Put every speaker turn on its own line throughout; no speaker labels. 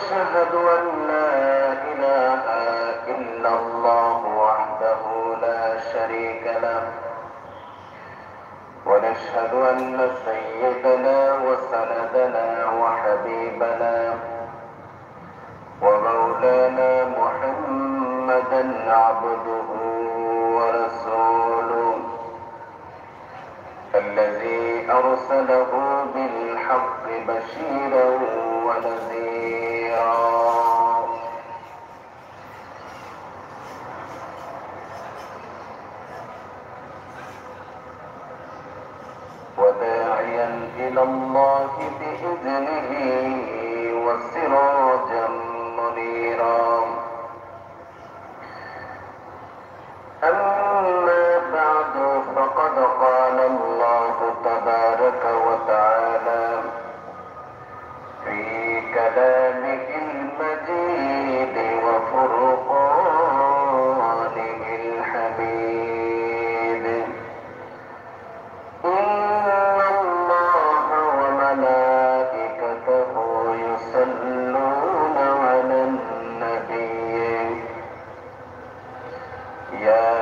ونشهد أن لا إله إلا الله وحده لا شريك له ونشهد أن سيدنا وسندنا وحبيبنا ومولانا محمدا عبده ورسوله الذي أرسله بالحق بشيرا ونذيرا وداعيا إلى الله بإذنه وسراجا منيرا أما بعد فقد قال الله تبارك وتعالى في كلامه المجيد وفرقانه الحميد إن الله وملائكته يصلون على النبي يا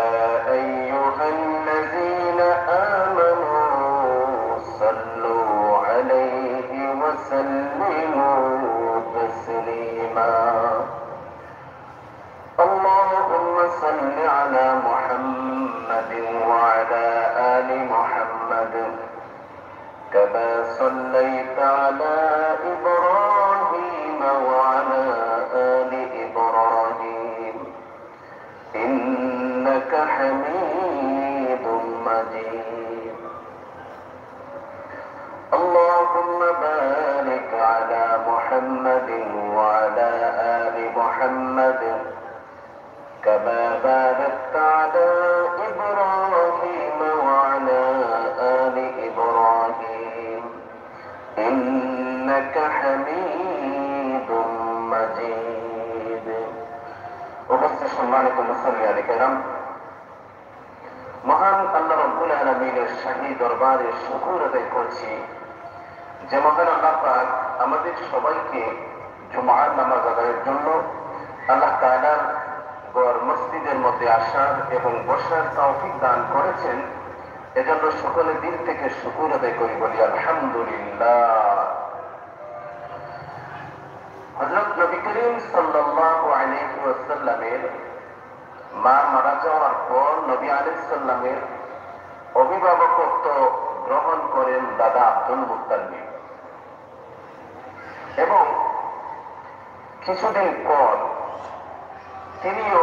أيها الذين آمنوا صلوا عليه وسلموا تسليما اللهم صل على محمد وعلى آل محمد كما صليت على إبراهيم وعلى آل إبراهيم إنك حميد مجيد اللهم بارك على محمد وعلى آل محمد كما باركت على إبراهيم وعلى آل إبراهيم إنك حميد مجيد উপস্থিত সম্মানিত মুসল্লিয়ানে কেরাম, মহান আল্লাহ রাব্বুল আলামিনের শাহী দরবারে শুকর আদায় করছি যে মহান আল্লাহ পাক আমাদের সবাইকে জুমার নামাজ আদায়ের জন্য আল্লাহ তাআলার ঘর মসজিদের মধ্যে আসার এবং বসার তৌফিক দান করেছেন। এজন্য সকলে দিল থেকে শুকর আদায় করি, বলি আলহামদুলিল্লাহ। হযরত নবী করিম সাল্লাল্লাহু আলাইহি ওয়াসাল্লামের মা মারা যাওয়ার পর নবী আলাইহিস সালামের অভিভাবকত্ব গ্রহণ করেন দাদা আব্দুল মুত্তালিব এবং কিছুদিন পর তিনিও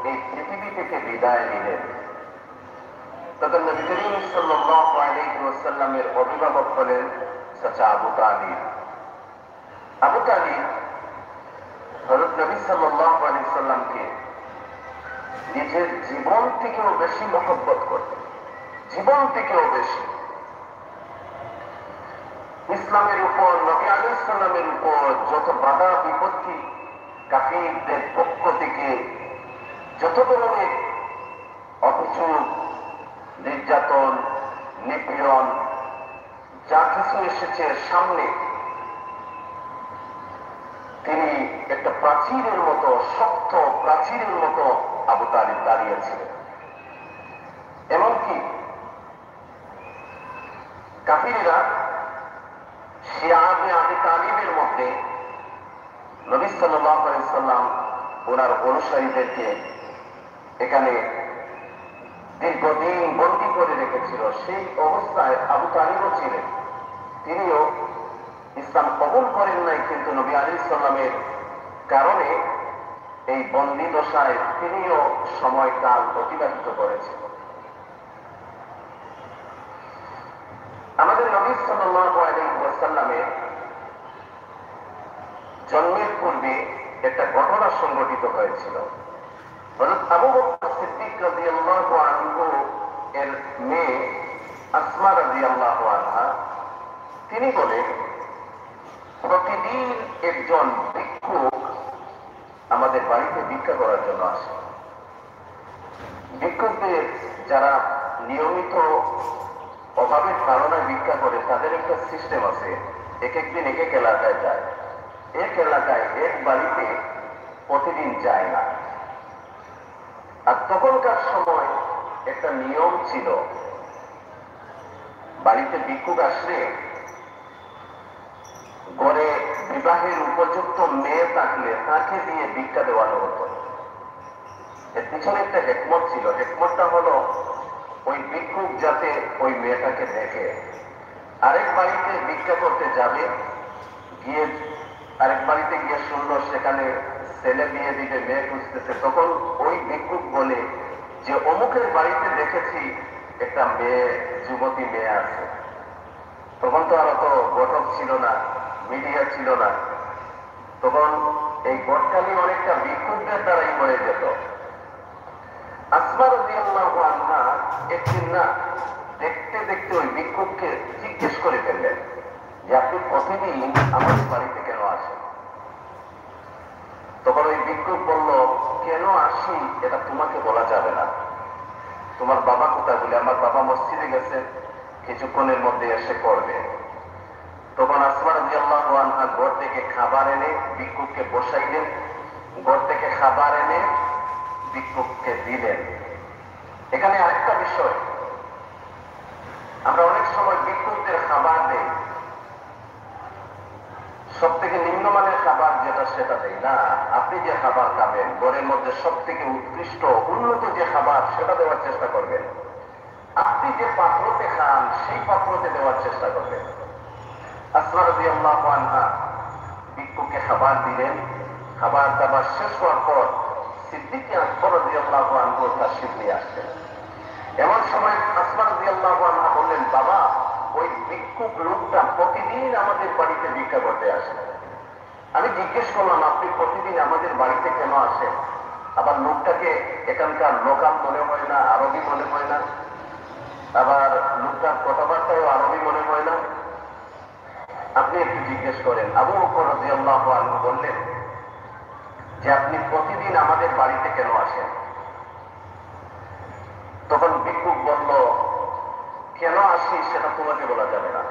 এই পৃথিবী থেকে বিদায় নিলেন। তখন নবী করিম সাল্লাল্লাহু আলাইহি ওয়াসাল্লামের অভিভাবক হলেন চাচা আবু তালিব। আবু তালিব হযরত নবী সাল্লাল্লাহু আলাইহি সাল্লামকে নিজের জীবন থেকেও বেশি মহব্বত করতেন, জীবন থেকেও বেশি। ইসলামের উপর, নবী আলাইহিস সালামের উপর যত বাধা বিপত্তি কাফিরদের পক্ষ থেকে যত ধরনের অভিযোগ, নির্যাতন, নিপীড়ন যা কিছু এসেছে সামনে, তিনি একটা প্রাচীরের মতো, শক্ত প্রাচীরের মতো আবু তালিব দাঁড়িয়েছিলেন। এমনকি কাফিররা শিয়া আবু তালিবের মধ্যে নবী সাল্লাল্লাহু আলাইহি সাল্লাম ওনার অনুসারীদেরকে এখানে দীর্ঘদিন বন্দী করে রেখেছিল। সেই অবস্থায় আবু তালিবও ছিলেন। তিনিও ইসলাম কবুল করেন নাই, কিন্তু নবী আলাইহিস সালামের কারণে এই বন্দী দশায় তিনিও সময়কাল অতিবাহিত করেছেন। আমাদের নবী সাল্লাল্লাহু আলাইহি ওয়াসাল্লামের জন্মের পূর্বে একটা ঘটনা সংঘটিত হয়েছিল। হযরত আবু বকর সিদ্দিক রাদিয়াল্লাহু আনহু এর মেয়ে আসমা রাদিয়াল্লাহু আনহা তিনি বলেন, প্রতিদিন একজন ভিক্ষুক আমাদের বাড়িতে ভিক্ষা করার জন্য আসে। ভিক্ষুকদের যারা নিয়মিত অভাবের কারণে ভিক্ষা করে তাদের একটা সিস্টেম আছে, এক একদিন এক এক এলাকায় যায়। এক এলাকায় এক বাড়িতে প্রতিদিন যায় না। আর তখনকার সময় একটা নিয়ম ছিল, বাড়িতে ভিক্ষুক আসলে ঘরে বিবাহের উপযুক্ত মেয়ে থাকলে তাকে দিয়ে ভিক্ষা দেওয়ানো হতো। এর পিছনে একটা হেকমত ছিল। হেকমতটা হলো ওই ভিক্ষুক যাতে ওই মেয়েটাকে দেখে, আরেক বাড়িতে ভিক্ষা করতে যাবে, গিয়ে আরেক বাড়িতে গিয়ে শুনলো সেখানে ছেলে বিয়ে দিতে মেয়ে খুঁজতেছে, তখন ওই ভিক্ষুক বলে যে অমুকের বাড়িতে দেখেছি একটা মেয়ে, যুবতী মেয়ে আছে। তখন তো আর অত গঠক ছিল না, মিডিয়া ছিল না, তখন এই গটকালি অনেকটা ভিক্ষুকদের দ্বারাই হয়ে যেত। আসমা রাদিয়াল্লাহু আনহা একদিন না দেখতে দেখতে ওই ভিক্ষুককে জিজ্ঞেস করে ফেললেন যে আপনি প্রতিদিন আমার বাড়িতে কেন আসেন? তখন ওই ভিক্ষুক বলল, কেন আসি এটা তোমাকে বলা যাবে না। তোমার বাবা কোথায়? বলে আমার বাবা মসজিদে গেছে, কিছুক্ষণের মধ্যে এসে পড়বে। তখন আসমা রাদিয়াল্লাহু আনহা ঘর থেকে খাবার এনে ভিক্ষুককে বসাইলেন, ঘর থেকে খাবার এনে ভিক্ষুককে দিলেন। এখানে আরেকটা বিষয়, আমরা অনেক সময় ভিক্ষুকদের খাবার দেই, সব থেকে নিম্নমানের খাবার যেটা সেটা দেই না। আপনি যে খাবার খাবেন ঘরের মধ্যে সব থেকে উৎকৃষ্ট উন্নত যে খাবার সেটা দেওয়ার চেষ্টা করবেন। আপনি যে পাত্রতে খান সেই পাত্রতে দেওয়ার চেষ্টা করবেন। আসমা রাদিয়াল্লাহু আনহা ভিক্ষুককে খাবার দিলেন। খাবার দাবার শেষ হওয়ার পর সিদ্দিক আকবর রাদিয়াল্লাহু আনহু তাশরীফ নিয়ে আসলেন। এমন সময় আসমা রাদিয়াল্লাহু আনহা বললেন, বাবা ওই ভিক্ষুক লোকটা প্রতিদিন আমাদের বাড়িতে ভিক্ষা করতে আসে। আমি জিজ্ঞেস করলাম, আপনি প্রতিদিন আমাদের বাড়িতে কেন আসেন? আবার লোকটাকে এখানকার লোকাল মনে হয় না, আরবি মনে হয় না, আবার লোকটার কথাবার্তাও আরবি মনে হয় না, আপনি একটু জিজ্ঞেস করেন। আবু বকর রাদিয়াল্লাহু আনহু বললেন যে আপনি প্রতিদিন আমাদের বাড়িতে কেন আসেন? তখন ভিক্ষুক বলল, কেন আসি সেটা তোমাকে বলা যাবে না।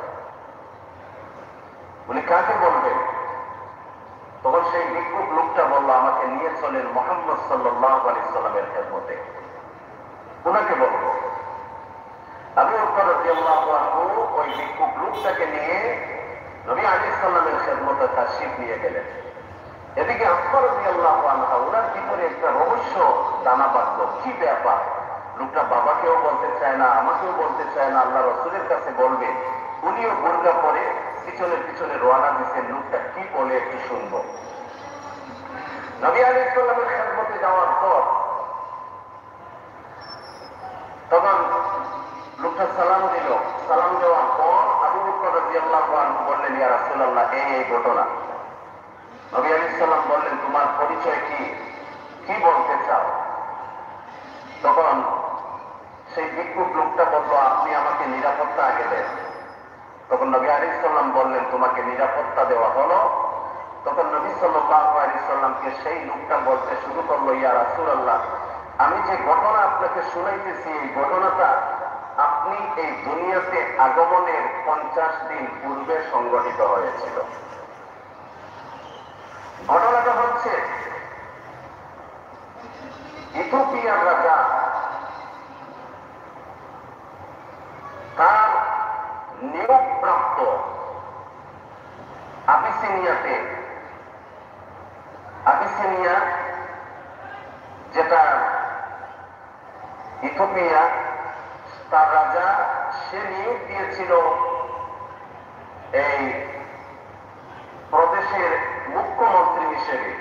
উনি কাকে বলবেন? তখন সেই ভিক্ষুক লোকটা বলল, আমাকে নিয়ে চলেন মুহাম্মদ সাল্লাল্লাহু আলাইহি সাল্লামের খেদমতে, উনাকে বলবো। আবু বকর রাদিয়াল্লাহু আনহু ওই ভিক্ষুক লোকটাকে নিয়ে নবী আলাইহিস সালামের খেদমতে তাশরীফ নিয়ে গেলেন। এদিকে আসমা রাদিয়াল্লাহু আনহা ওনার ভিতরে একটা রহস্য দানা বাঁধল। কি ব্যাপার? লোকটা বাবাকেও বলতে চায় না, আমাকেও বলতে চায় না, আল্লাহ রাসূলের কাছে বলবে। উনিও বোরকা পরে পিছনে পিছনে রওনা দিয়েছেন, লোকটা কি বলে একটু শুনবো। নবী আলাইহিস সালামের খেদমতে যাওয়ার পর তখন লোকটা সালাম দিল। সালাম দেওয়ার পর আবু বকর রাদিয়াল্লাহু আনহু বললেন, ইয়া রাসূলুল্লাহ এই ঘটনা। নবী আলাইহিস সালাম বললেন, তোমার পরিচয় কি, কি বলতে চাও? তখন সেই ভিক্ষুক লোকটা বলল, আপনি আমাকে নিরাপত্তা আগে দেন। তখন নবী আলাইহিস সালাম বললেন, তোমাকে নিরাপত্তা দেওয়া হলো। তখন নবী সাল্লাল্লাহু আলাইহি সাল্লামকে সেই লোকটা বলতে শুরু করলো, ইয়া রাসূলুল্লাহ আমি যে ঘটনা আপনাকে শুনাইতেছি এই ঘটনাটা আপনি এই দুনিয়াতে আগমনের 50 দিন পূর্বে সংঘটিত হয়েছিল। ঘটনাটা হচ্ছে ইথিওপিয়ার রাজা তার নিয়োগপ্রাপ্ত আবিসিনিয়া যেটা ইথিওপিয়া, তার রাজা সে নিয়োগ দিয়েছিল এই প্রদেশের মুখ্যমন্ত্রী হিসেবে,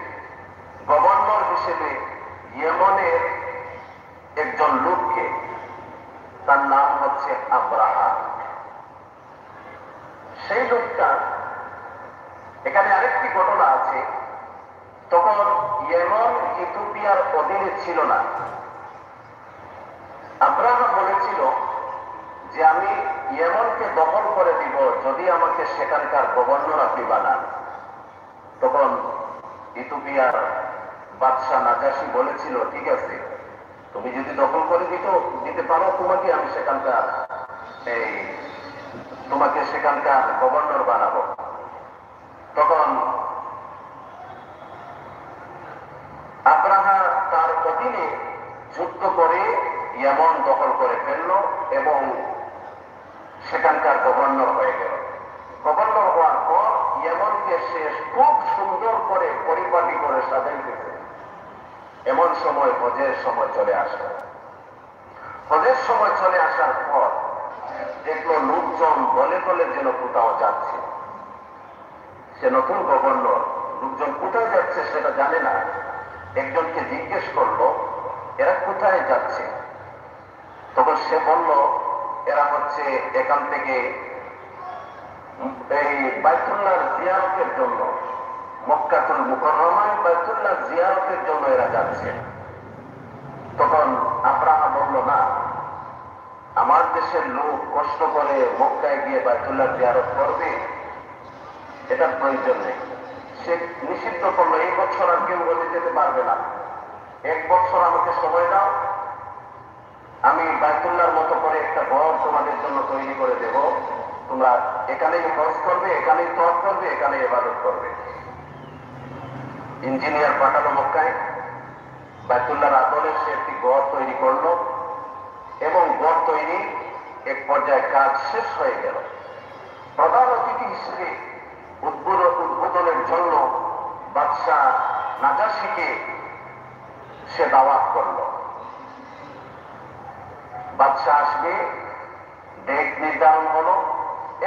গভর্নর হিসেবে ইয়েমনের একজন লোককে। তার নাম হচ্ছে আব্রাহা। সেই লোকটা, এখানে আরেকটি ঘটনা আছে, তখন ইয়েমন ইথিওপিয়ার অধীনে ছিল না। আব্রাহা বলেছিল যে আমি ইয়েমনকে দখল করে দিব যদি আমাকে সেখানকার গভর্নর আপনি বানান। তখন ইথিওপিয়ার বাদশাহ নাজাশী বলেছিল, ঠিক আছে তুমি যদি দখল করে দিতে পারো তোমাকে আমি সেখানকার গভর্নর বানাবো। তখন অধীনে যুদ্ধ করে ইয়েমন দখল করে ফেলল এবং সেখানকার গভর্নর হয়ে গেল। গভর্নর হওয়ার পর ইয়েমনকে সে খুব সুন্দর করে পরিপাটি করে সাজাইতেছে। এমন সময় হজের সময় চলে আসলো। হজের সময় চলে আসার পর দেখলো লোকজন দলে দলে যেন কোথাও যাচ্ছে। সে নতুন গভর্নর, লোকজন কোথায় যাচ্ছে সেটা জানে না। একজনকে জিজ্ঞেস করলো এরা কোথায় যাচ্ছে। তখন সে বলল এরা হচ্ছে এখান থেকে এই বাইতুল্লাহর জিয়ারতের জন্য, মক্কাতুল মুকাররমায় বাইতুল্লাহ জিয়ারতের জন্য এরা যাচ্ছে। তখন আব্রাহা বলল না, আমার দেশের লোক কষ্ট করে মক্কায় গিয়ে বাইতুল্লাহ জিয়ারত করবে, এটা প্রয়োজন নেই। সে নিষিদ্ধ করলো এই বছর আর কেউ বলে যেতে পারবে না, এক বছর আমাকে সময় দাও, আমি বাইতুল্লাহর মতো করে একটা ঘর তোমাদের জন্য তৈরি করে দেব, তোমরা এখানেই হজ করবে, এখানেই তওয়াফ করবে, এখানেই ইবাদত করবে। ইঞ্জিনিয়ার পাঠালো মক্কায়, বাইতুল্লাহর আদলে সে একটি ঘর তৈরি করলো এবং ঘর তৈরি এক পর্যায়ে কাজ শেষ হয়ে গেল। প্রধান অতিথি হিসেবে উদ্বোধনের জন্য বাদশাহ নাজাশীকে সে দাওয়াত করল। বাদশাহ আসবে, ডেট নির্ধারণ হলো।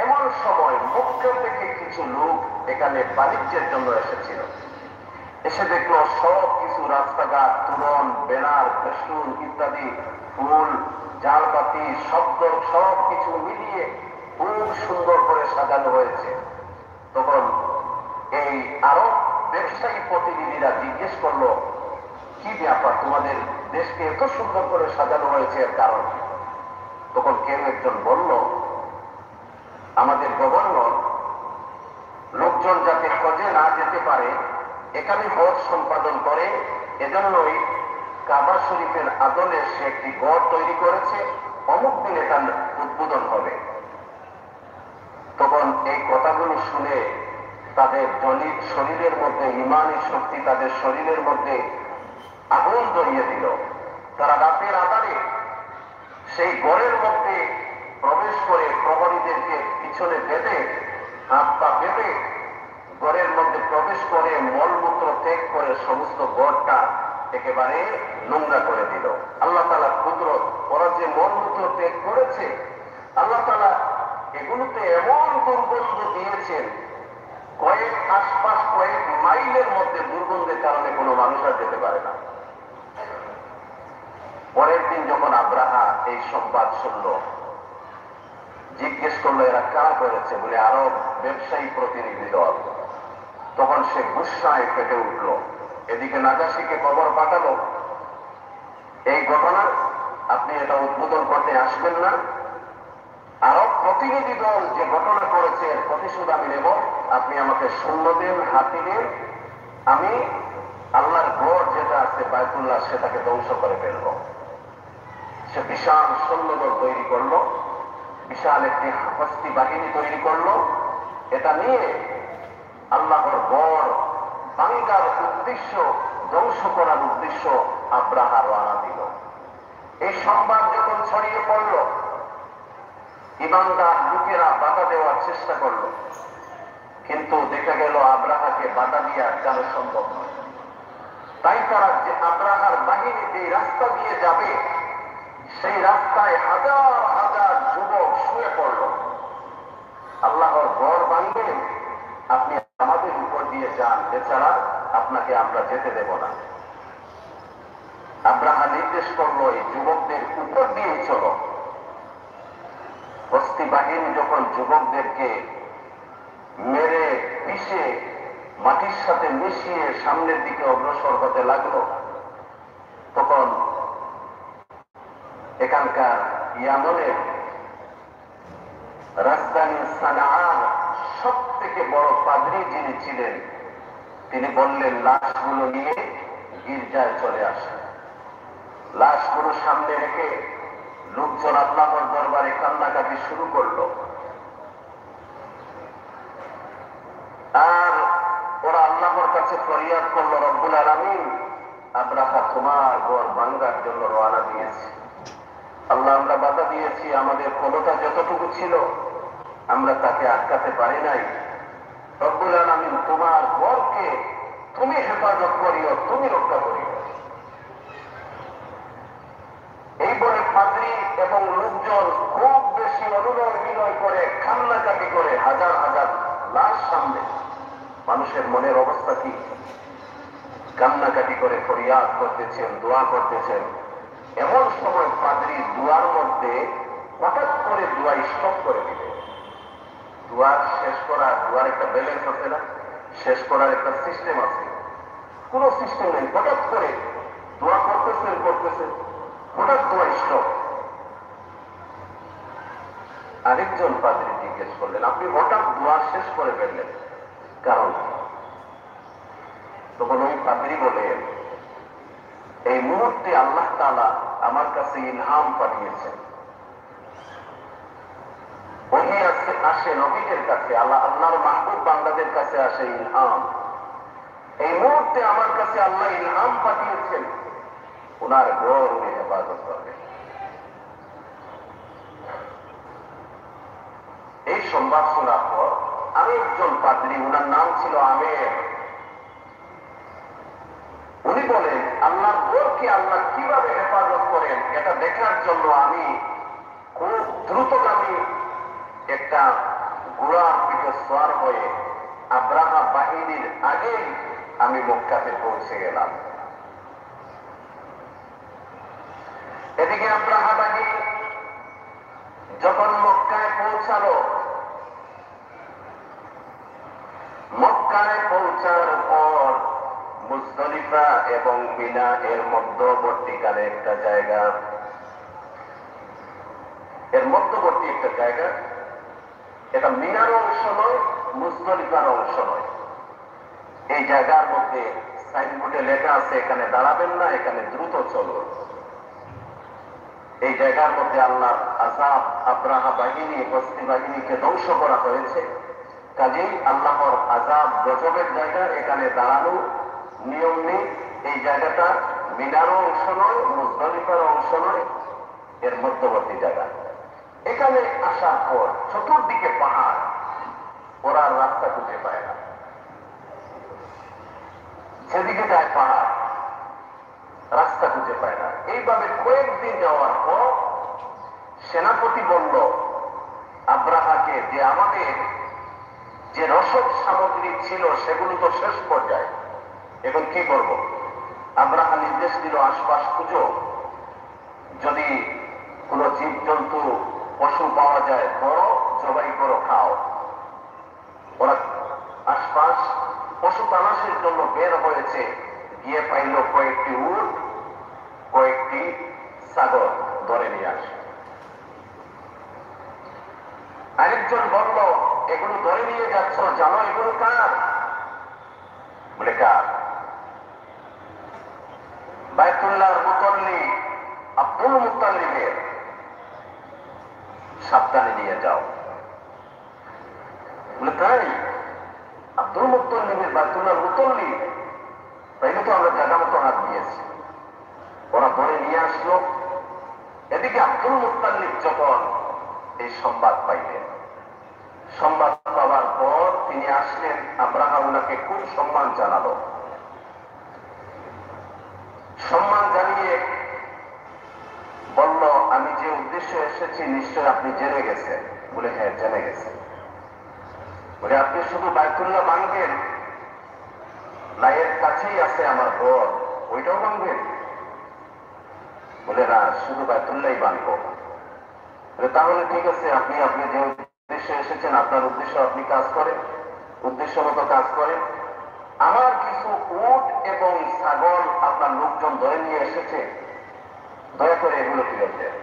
এমন সময় মক্কা থেকে কিছু লোক এখানে বাণিজ্যের জন্য এসেছিল। এসে দেখলো সব কিছু রাস্তাঘাট, তোরণ, ব্যানার, ফেস্টুন ইত্যাদি, ফুল, ঝাড়বাতি, শব্দ সব কিছু মিলিয়ে খুব সুন্দর করে সাজানো হয়েছে। তখন এই আরব ব্যবসায়ী প্রতিনিধিরা জিজ্ঞেস করলো কি ব্যাপার, তোমাদের দেশকে এত সুন্দর করে সাজানো হয়েছে, এর কারণ? তখন কেউ একজন বলল আমাদের গভর্নর লোকজন যাতে হজে না যেতে পারে এখানে হজ সম্পাদন করে, এজন্যই কাবা শরীফের আদলে সে একটি ঘর তৈরি করেছে, অমুক দিনে তার উদ্বোধন হবে। তখন এই কথাগুলো শুনে তাদের শরীরের মধ্যে ইমানের শক্তি তাদের শরীরের মধ্যে আগুন জ্বলিয়ে দিল। তারা রাতের আধারে সেই ঘরের মধ্যে প্রবেশ করে প্রহরীদেরকে পিছনে বেঁধে, হাত পা বেঁধে ঘরের মধ্যে প্রবেশ করে মলমূত্র ত্যাগ করে সমস্ত ঘরটা একেবারে নোংরা করে দিল। আল্লাহ তাআলা কুদরত, ওরা যে মলমূত্র ত্যাগ করেছে আল্লাহ তাআলা এগুলোতে এমন দুর্গন্ধ দিয়েছেন, আশপাশ কয়েক মাইলের মধ্যে দুর্গন্ধের কারণে কোনো মানুষ আর যেতে পারে না। পরের দিন যখন আব্রাহা এই সংবাদ শুনল, জিজ্ঞেস করলো এরা কারা করেছে, বলে আরব ব্যবসায়ী প্রতিনিধি দল। তখন সে গুসায় ফেটে উঠল। এদিকে নাজাশীকে খবর পাঠালো এই ঘটনা, আপনি এটা উদ্বোধন করতে আসবেন না, আরব প্রতিনিধি দল যে ঘটনা করেছে এর প্রতিশোধ আমি নেব, আপনি আমাকে সৈন্য দেন, হাতি দেন, আমি আল্লাহর ঘর যেটা আছে বাইতুল্লাহ সেটাকে ধ্বংস করে ফেলব। সে বিশাল সৈন্যদল তৈরি করলো, বিশাল একটি হস্তি বাহিনী তৈরি করলো। এটা নিয়ে আল্লাহর ঘর ভাঙার উদ্দেশ্য, ধ্বংস করার উদ্দেশ্য আব্রাহা রওনা দিল। এই সংবাদ যখন ছড়িয়ে পড়ল, ইমানদার লোকেরা বাধা দেওয়ার চেষ্টা করল, কিন্তু দেখা গেল আব্রাহাকে বাধা দিয়ে আটকানো সম্ভব নয়। তাই তারা যে আব্রাহার বাহিনী যে রাস্তা দিয়ে যাবে সেই রাস্তায় হাজার হাজার যুবক শুয়ে পড়ল। আল্লাহর ঘর ভাঙবেন, আপনি আমাদের উপর দিয়ে যান, এছাড়া আপনাকে আমরা যেতে দেব না। আব্রাহা নির্দেশ করলো এই যুবকদের উপর দিয়ে চলো। হস্তি বাহিনী যখন যুবকদেরকে মেরে পিষে মাটির সাথে মিশিয়ে সামনের দিকে অগ্রসর হতে লাগলো, তখন এখানকার ইয়ামনের রাজধানী সানাআর সব থেকে বড় পাদ্রী যিনি ছিলেন তিনি বললেন লাশগুলো নিয়ে গির্জায় চলে আসে। লাশগুলো সামনে রেখে লোকজন আল্লাহর দরবারে কান্নাকাটি শুরু করলো। আর ওরা আল্লাহর কাছে ফরিয়াদ করলো, রব্বুল আলামিন আব্রাহা তোমার ঘর ভাঙ্গার জন্য রওনা দিয়েছে। আল্লাহ, আমরা বাধা দিয়েছি, আমাদের ক্ষমতা যতটুকু ছিল আমরা তাকে আটকাতে পারি নাই। রব্বুল আলামিন তোমার ঘরকে তুমি হেফাজত করিও, তুমি রক্ষা করিও। এই বলে পাদ্রী এবং লোকজন খুব বেশি অনুনয় বিনয় করে, কান্নাকাটি করে, হাজার হাজার লাশ সামনে। মানুষের মনের অবস্থা কি? কান্নাকাটি করে ফরিয়াদ করতেছেন, দোয়া করতেছেন। এমন সময় পাদ্রী দুয়ার মধ্যে হঠাৎ করে দোয়া স্টপ করে দিল। দুয়ার শেষ করার, দুয়ার একটা ব্যালেন্স আছে না, শেষ করার একটা সিস্টেম আছে, কোন সিস্টেম নেই। হঠাৎ করে দোয়া করতেছেন, হঠাৎ দোয়া স্টপ। আরেকজন পাদ্রী জিজ্ঞেস করলেন, আপনি হঠাৎ দোয়া শেষ করে ফেললেন, কারণ? তখন ওই পাদ্রী বলেন, এই মুহূর্তে আল্লাহ তাআলা আমার কাছে ইলহাম পাঠিয়েছেন। ওহি আসে নবীদের কাছে, আল্লাহর মাহবুব বান্দাদের কাছে আসে ইলহাম। এই মুহূর্তে আমার কাছে আল্লাহ ইলহাম পাঠিয়েছেন, ওনার ঘর উনি হেফাজত করবেন। এই সংবাদ শোনার পর আরেকজন পাদ্রী, ওনার নাম ছিল আমের, উনি বলেন, আল্লাহর ঘরকে আল্লাহ কিভাবে হেফাজত করেন এটা দেখার জন্য আমি খুব দ্রুতগামী একটা ঘোড়ার পিঠে সওয়ার হয়ে আব্রাহা বাহিনীর আগেই আমি মক্কাতে পৌঁছে গেলাম। এদিকে আব্রাহা বাহিনী যখন মক্কায় পৌঁছালো, মক্কায় পৌঁছার পর মুজদলিফা এবং মিনা এর মধ্যবর্তীকালে একটা জায়গা, এর মধ্যবর্তী একটা জায়গা, এটা মিনার অংশ নয়, মুজদলিফার অংশ নয়। এই জায়গার মধ্যে সাইনবোর্ডে লেখা আছে, এখানে দাঁড়াবেন না, এখানে দ্রুত চলুন। এই জায়গার মধ্যে আল্লাহর আযাব, আব্রাহা বাহিনী, বস্তি বাহিনীকে ধ্বংস করা হয়েছে। কাজেই আল্লাহর আযাব গজবের জায়গা, এখানে দাঁড়ানো নিয়ম নেই। এই জায়গাটা মিনারও অংশ নয়, মুজদলিফার অংশ নয়, এর মধ্যবর্তী জায়গা। এখানে আসার পর চতুর্দিকে পাহাড়, ওরা রাস্তা খুঁজে পায় না, সেদিকে যায় পাহাড়, রাস্তা খুঁজে পায় না। এইভাবে কয়েকদিন যাওয়ার পর সেনাপতি বলল আব্রাহাকে যে আমাদের যে রসদ সামগ্রী ছিল সেগুলো তো শেষ পর্যায়ে, এখন কি করব? আব্রাহা নির্দেশ দিল, আশপাশ খুঁজো, যদি কোন জীব জন্তু পশু পাওয়া যায় ধরো, জবাই করো, খাও। ওরা আশপাশ পশু তালাশের জন্য বের হয়েছে, গিয়ে পাইল কয়েকটি উট, কয়েকটি ছাগল, ধরে নিয়ে আসে। আরেকজন বলল, এগুলো ধরে নিয়ে যাচ্ছ, জানো এগুলো কার? বলে কার? বাইতুল্লাহর মুতাল্লি আব্দুল মুত্তালিবের, সাবধানে নিয়ে যাও। বলে তাই? আব্দুল মুত্তালিবের, বাইতুল্লাহর মুতাল্লি, তাইলে তো আমরা জায়গা মতো হাত দিয়েছি। ওরা ধরে নিয়ে আসলো। এদিকে আব্দুল মুত্তালিব যখন এই সংবাদ পাইলেন, সংবাদ পাওয়ার পর তিনি আসলেন, আব্রাহা উনাকে খুব সম্মান জানালো। সম্মান জানিয়ে বলল, আমি যে উদ্দেশ্য এসেছি নিশ্চয় আপনি জেনে গেছেন। বলে হ্যাঁ, জেনে গেছেন। বলে আপনি শুধু বাইতুল্লাহ ভাঙবেন না, এর কাছেই আছে আমার ঘর, ওইটাও ভাঙবেন? বলে না, শুধু বাইতুল্লাহ ভাঙবো। তাহলে ঠিক আছে, আপনি আপনি যে উদ্দেশ্যে এসেছেন, আপনার উদ্দেশ্য আপনি কাজ করেন, উদ্দেশ্য মতো কাজ করেন। আমার কিছু উট এবং ছাগল আপনার লোকজন ধরে নিয়ে এসেছে, দয়া করে এগুলো ফিরত দেন।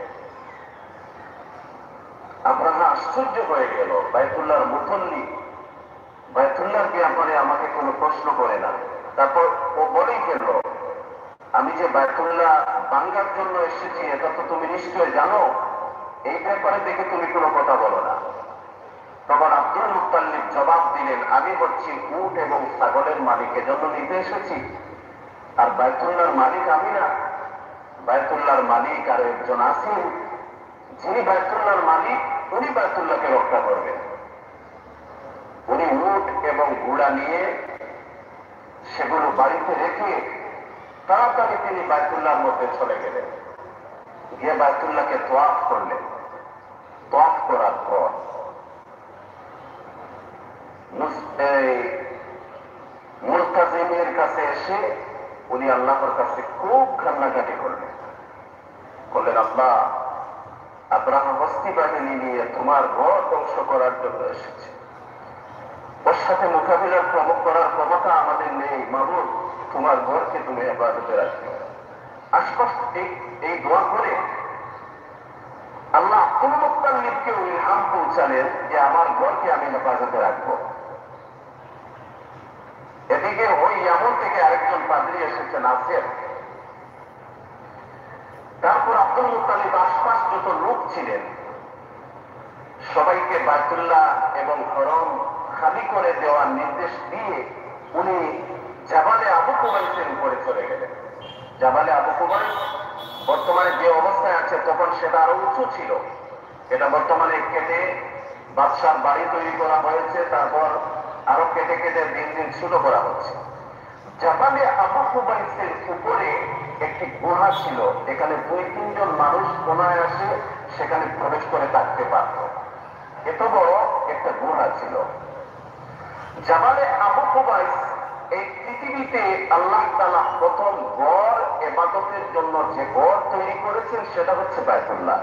আব্রাহা আশ্চর্য হয়ে গেল, বাইতুল্লাহর মুতাল্লি, বাইতুল্লাহর ব্যাপারে আমাকে কোনো প্রশ্ন করে না। তারপর ও বলেই ফেলল, আমি যে বাইতুল্লাহ ভাঙার জন্য এসেছি এটা তো তুমি নিশ্চয় জানো, এই ব্যাপারে দেখে তুমি কোনো কথা বলো না। তখন আব্দুল মুত্তালিব জবাব দিলেন, আমি হচ্ছি উট এবং ছাগলের মালিক, এজন্য নিতে এসেছি। আর বাইতুল্লাহর মালিক আমি না, বাইতুল্লাহর মালিক আর একজন আছেন, যিনি বাইতুল্লাহর মালিক, উনি বাইতুল্লাহকে রক্ষা করবেন। উনি উট এবং ঘোড়া নিয়ে সেগুলো বাড়িতে রেখে তাড়াতাড়ি তিনি বাইতুল্লাহর মধ্যে চলে গেলেন, গিয়ে বাইতুল্লাহকে তোয়াফ করলেন। তোয়াফ করার পর মুস্তাজিমের কাছে এসে উনি আল্লাহর কাছে খুব কান্নাকাটি করলেন। আল্লাহ, আব্রাহা হস্তি বাহিনী নিয়ে তোমার ঘর ধ্বংস করার জন্য এসেছে, ওর সাথে মোকাবিলার করার ক্ষমতা আমাদের নেই। মাবুদ, তোমার ঘরকে তুমি হেফাজতে রাখবে। আশপাশ এই দোয়া করে আল্লাহ আব্দুল মুত্তালিবকে ইলহাম পৌঁছালেন যে আমার ঘরকে আমি হেফাজতে রাখবো। এদিকে ওই ইয়ামন থেকে আরেকজন পাদ্রী এসেছেন আসের। তারপর আব্দুল মুত্তালিব আশপাশ যত লোক ছিলেন সবাইকে বাইতুল্লাহ এবং হরম খালি করে দেওয়ার নির্দেশ দিয়ে উনি জাবালে আবু কুবাইসের উপরে চলে গেলেন। জাবালে আবু কুবাইস বর্তমানে যে অবস্থায় আছে তখন সেটা আরো উঁচু ছিল। এটা বর্তমানে কেটে বাদশার বাড়ি তৈরি করা হয়েছে, তারপর আরো কেটে কেটে দিন দিন ছোট করা হচ্ছে। জাবালে আবু কুবাইসের উপরে একটি গুহা ছিল, এখানে 2-3 জন মানুষ কোনায় আসে সেখানে প্রবেশ করে থাকতে পারত। এত বড় একটা গুহা ছিল। জাবালে আবু কুবাইস এই পৃথিবীতে আল্লাহ তাআলা প্রথম ঘর ইবাদতের জন্য যে ঘর তৈরি করেছেন সেটা হচ্ছে বাইতুল্লাহ।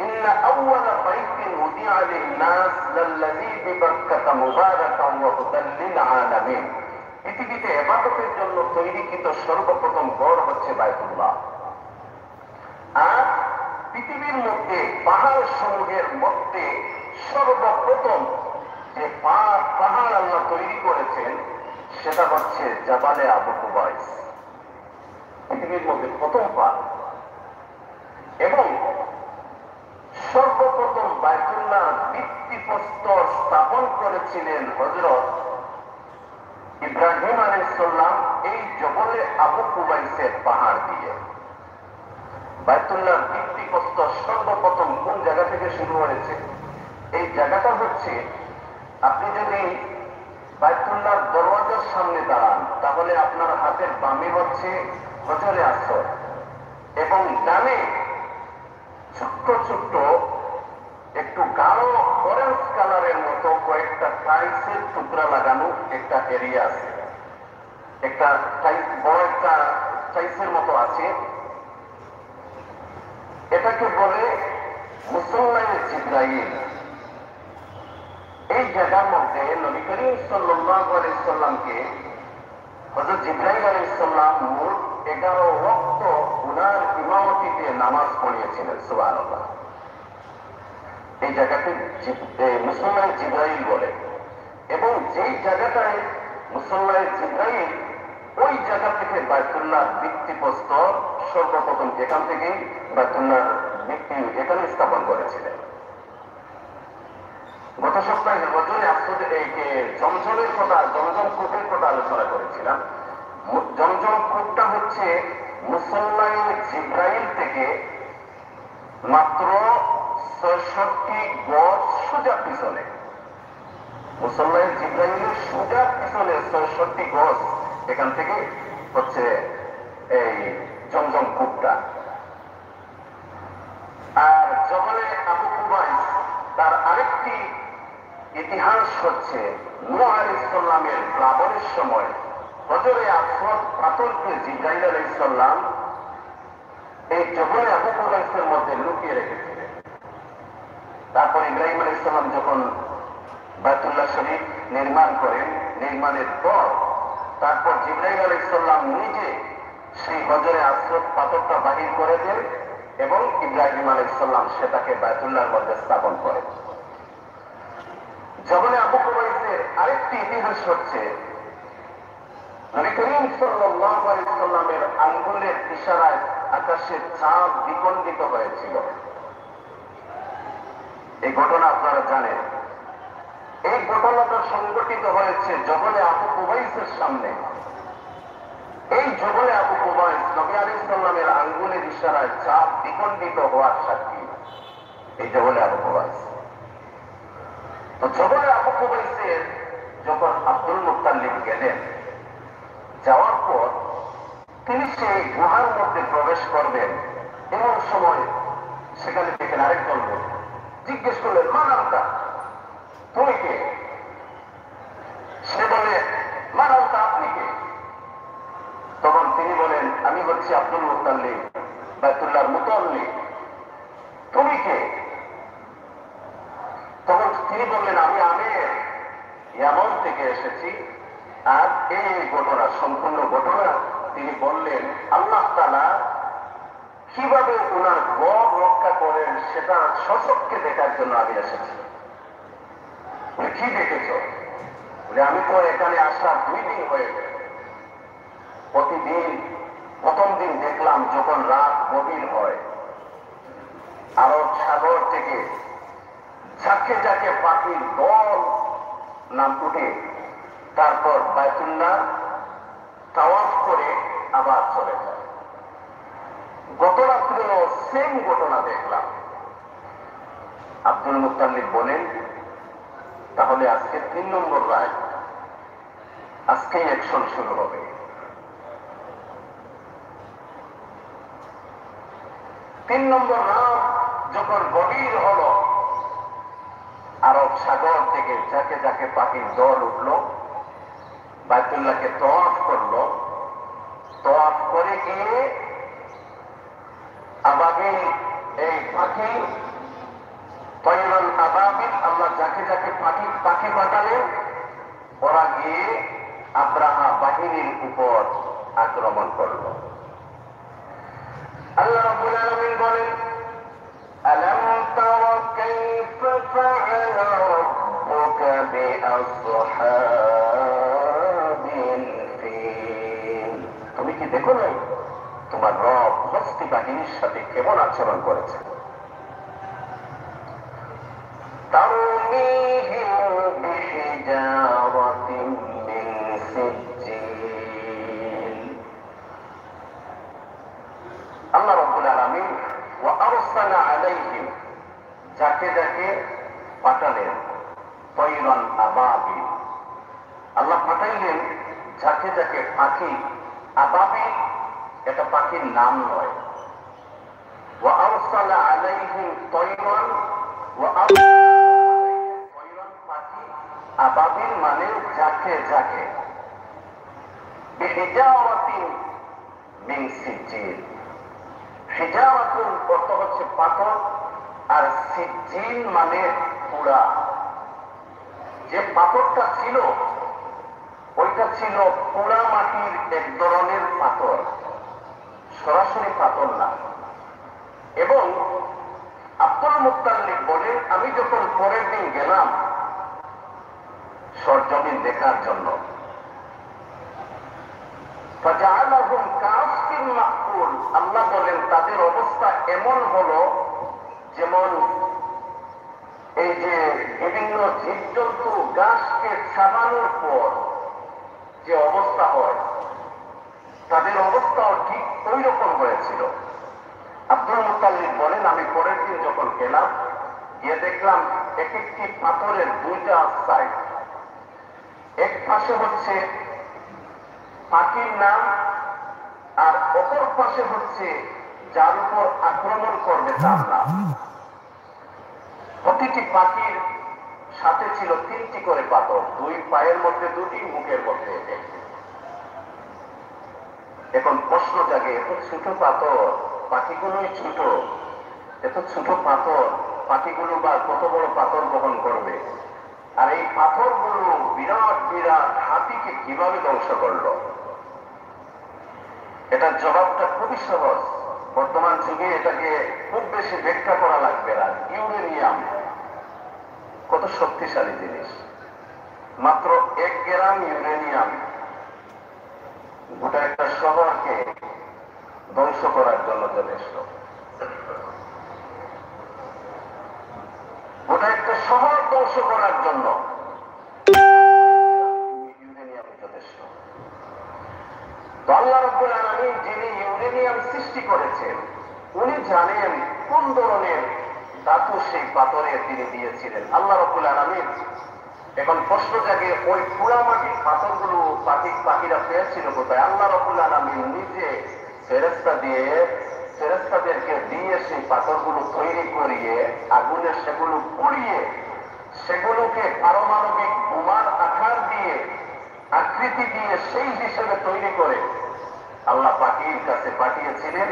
ইন্না আউওয়ালা বাইতিন উদিআ লিন-নাস লাল্লাযী বিবাক্কাতা মুবারাকান ওয়া হুদাল লিল-আলামিন। পৃথিবীতে ইবাদতের জন্য তৈরিকৃত সর্বপ্রথম ঘর হচ্ছে বাইতুল্লাহ। আর পৃথিবীর মধ্যে পাহাড় সমূহের মধ্যে সর্বপ্রথম যে পাহাড় আল্লাহ তৈরি করেছেন সেটা হচ্ছে জাবালে আবু কুবাইস, পৃথিবীর মধ্যে প্রথম পাহাড়। এবং সর্বপ্রথম বাইতুল্লাহ ভিত্তিপ্রস্তর স্থাপন করেছিলেন হযরত ইব্রাহিম আলাইহিস সালাম এই জবলে আবু কুবাইসের পাহাড় দিয়ে। বাইতুল্লাহ ভিত্তিপ্রস্তর সর্বপ্রথম কোন জায়গা থেকে শুরু হয়েছে? এই জায়গাটা হচ্ছে, আপনি যদি বাইতুল্লাহর দরওয়াজার সামনে দাঁড়ান তাহলে আপনার হাতের বামে হচ্ছে হজরে আসওয়াদ এবং ডানে ছোট্ট ছোট্ট একটু গাঢ় অরেঞ্জ কালারের মতো কয়েকটা টাইলসের টুকরা লাগানো একটা এরিয়া আছে, একটা বড় একটা টাইলসের মতো আছে। এটাকে বলে মুসল্লায়ে জিবরাইল। এই জায়গার মধ্যে নবী করিম সাল্লাল্লাহু আলাইহি সাল্লামকে হযরত জিবরাইল আলাইহিস সালাম মোট 11 ওয়াক্ত উনার ইমামতিতে নামাজ পড়িয়েছিলেন। সুবহানাল্লাহ। এই জায়গাকে মুসল্লায়ে জিবরাইল বলে। এবং যেই জায়গাটায় মুসল্লায়ে জিবরাইল, ওই জায়গা থেকে বাইতুল্লাহ ভিত্তিপ্রস্তর সর্বপ্রথম এখান থেকেই বাইতুল্লাহ ভিত্তি এখানে স্থাপন করেছিলেন। গত সপ্তাহে হজরে আসওয়াদ জমজমের কথা, জমজম কূপের কথা আলোচনা করেছিলাম। জমজম কূপটা হচ্ছে মুসল্লায়ে জিবরাইল থেকে মাত্র ৬৬ গজ সোজা পিছনে, মুসল্লায়ে জিবরাইলের সোজা পিছনে ৬৬ গজ, এখান থেকে হচ্ছে এই জমজম কূপটা। আর জবলে আবু কুবাইস তার আরেকটি ইতিহাস হচ্ছে নূহ আলাইহিস সালামের প্লাবনের সময় হজরে আসওয়াদ পাথরকে জিবরাইল আলাইহিস সালাম এই জবলে আবু কুবাইসের মধ্যে লুকিয়ে রেখেছিলেন। তারপর ইব্রাহিম আলাইহিস সালাম যখন বাইতুল্লাহ শরীফ নির্মাণ করেন, নির্মাণের পর তারপর জিবরাইল আলাইহিস সালাম নিজে সেই হজরে আসওয়াদ পাথরটা বাহির করে দেন এবং ইব্রাহিম আলাইহিস সালাম সেটাকে বাইতুল্লাহর মধ্যে স্থাপন করেন। জবলে আবু কুবাইসের আরেকটি ইতিহাস হচ্ছে নবী করিম সাল্লাল্লাহু আলাইহি সাল্লামের আঙ্গুলের ইশারায় আকাশের চাঁদ বিখণ্ডিত হয়েছিল। এই ঘটনা আপনারা জানেন। এই ঘটনাটা সংঘটিত হয়েছে জবলে আবু কুবাইসের সামনে। এই ইশারায় চাপ দ্বিখণ্ডিত হওয়ার সাক্ষী। এই জবলে আবু কুবাইস। তো জবলে আবু কুবাইসের যখন আব্দুল মুত্তালিব গেলেন, যাওয়ার পর তিনি সেই গুহার মধ্যে প্রবেশ করবেন, এমন সময় সেখানে দেখেন আরেকজন লোক। জিজ্ঞেস করলেন, মান আনতা, তুমি কে? সে বলে, মান আনতা, আপনি কে? তখন তিনি বলেন, আমি হচ্ছি আব্দুল মুত্তালিব, বাইতুল্লাহর মুতাল্লি। তুমি কে? তখন তিনি বললেন, আমি আমির, ইয়ামান থেকে এসেছি। আর এই ঘটনা, সম্পূর্ণ ঘটনা তিনি বললেন, আল্লাহ তাআলা কিভাবে ওনার গড় রক্ষা করেন সেটা সচক্ষে দেখার জন্য আমি এসেছি। কি দেখেছ? বলে, আমি তো এখানে আসা 2 দিন হয়ে গেল। প্রতিদিন প্রথম দিন দেখলাম যখন রাত গভীর হয়, আরব সাগর থেকে ঝাঁকে ঝাঁকে পাখির দল নাম উঠে, তারপর বাইতুল্লাহ তাওয়াফ করে আবার চলে যায়। গত রাত্রেও সেম ঘটনা দেখলাম। আব্দুল মুত্তালিব বলেন, তাহলে আজকে 3 নম্বর রাত, আজকেই অ্যাকশন শুরু হবে। 3 নম্বর রাত যখন গভীর হল, আরব সাগর থেকে ঝাঁকে ঝাঁকে পাখির দল উঠল, বাইতুল্লাহকে তওয়াফ করলো। তওয়াফ করে গিয়ে আবাবিল, এই পাখি তয়রুল আবাবিল, আল্লাহ যাকে যাকে পাখি পাঠালেন, ওরা গিয়ে আব্রাহা বাহিনীর উপর আক্রমণ করল। আল্লাহ রাব্বুল আলামিন বলেন, আলাম তারা কাইফা ফাআলা রাব্বুকা বিআসহাবিল ফিল। তুমি কি দেখো নাই তোমার রব হস্তি বাহিনীর সাথে কেমন আচরণ করেছে? তারমিহিম বিহিজারাতিন মিন সিজ্জিল। আল্লাহ রাব্বুল আলামিন ওয়া আরসালা আলাইহিম, যাকে যাকে পাঠালেন, তয়রান আবাবিল, আল্লাহ পাঠাইলেন যাকে যাকে পাখি। আবাবিল এটা পাখির নাম নয়। ওয়া আরসালা আলাইহিম তয়রান, ওয়া তয়রান পাখি, আবাবিল মানে যাকে যাকে। বিহিজারাতিন মিন সিজ্জিল। হিজারাতুন অর্থ হচ্ছে পাথর, আর সিজ্জিল মানে পোড়া। যে পাথরটা ছিল ওইটা ছিল পোড়া মাটির এক ধরনের পাথর, সরাসরি পাথর না। এবং আব্দুল মুত্তালিব বলে, আমি যখন পরের দিন গেলাম সরজমিন দেখার জন্য, ফাজআলাহুম কাসফিন মাকুল, আল্লাহ বলেন তাদের অবস্থা এমন হলো যেমন এই যে বিভিন্ন জীবজন্তু গাছকে ছাপানোর পর যে অবস্থা হয়, তাদের অবস্থাও ঠিক ওই রকম হয়েছিল। আব্দুল মুত্তালিব বলেন, আমি পরের দিন যখন গেলাম, গিয়ে দেখলাম এক একটি পাথরের 2টা সাইড। এক পাশে হচ্ছে পাখির নাম, আর অপর পাশে হচ্ছে যার উপর আক্রমণ করবে তার নাম। প্রতিটি পাখির সাথে ছিল 3টি করে পাথর, 2 পায়ের মধ্যে 2টি, মুখের মধ্যে 1টি। এখন প্রশ্ন জাগে, এত ছোট পাথর, পাখিগুলোই ছোট, এত ছোট পাথর, পাখিগুলো বা কত বড় পাথর বহন করবে? আর এই পাথরগুলো বিরাট বিরাট হাতিকে কিভাবে ধ্বংস করলো? এটার জবাবটা খুবই সহজ। বর্তমান যুগে এটাকে খুব বেশি ব্যাখ্যা করা লাগবে না। ইউরেনিয়াম কত শক্তিশালী জিনিস, মাত্র 1 গ্রাম ইউরেনিয়াম গোটা একটা শহরকে ধ্বংস করার জন্য যথেষ্ট। গোটা একটা শহর ধ্বংস করার জন্য ইউরেনিয়াম যথেষ্ট। তো আল্লাহ রাব্বুল আলামিন যিনি ইউরেনিয়াম সৃষ্টি করেছেন, উনি জানেন কোন ধরনের ধাতু সেই পাথরে তিনি দিয়েছিলেন। আল্লাহ রাব্বুল আলামিন, এখন প্রশ্ন জাগে ওই পোড়ামাটির পাথরগুলো পাখিরা পেয়েছিল কোথায়? আল্লাহ রাব্বুল আলামিন নিজে ফেরেশতাদেরকে দিয়ে সেই পাথরগুলো তৈরি করিয়ে আগুনে সেগুলো পুড়িয়ে সেগুলোকে পারমাণবিক বোমার আকার দিয়ে আকৃতি দিয়ে সেই হিসেবে তৈরি করে আল্লাহ পাখির কাছে পাঠিয়েছিলেন।